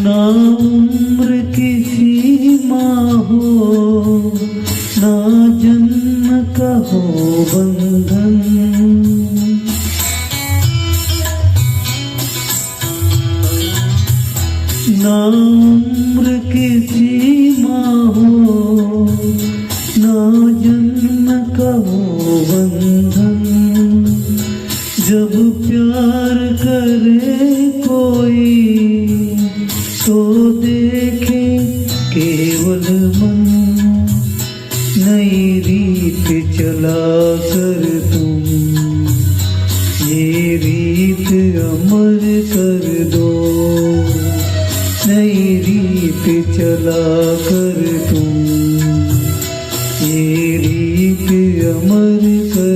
ना उम्र की सीमा हो, ना जन्म का हो बंधन। ना उम्र की सीमा हो, ना जन्म का हो बंधन। जब प्यार करे कोई तो देखे केवल मन। नई रीत चला कर तुम ये रीत अमर कर दो। नई रीत चला कर तुम ये रीत अमर कर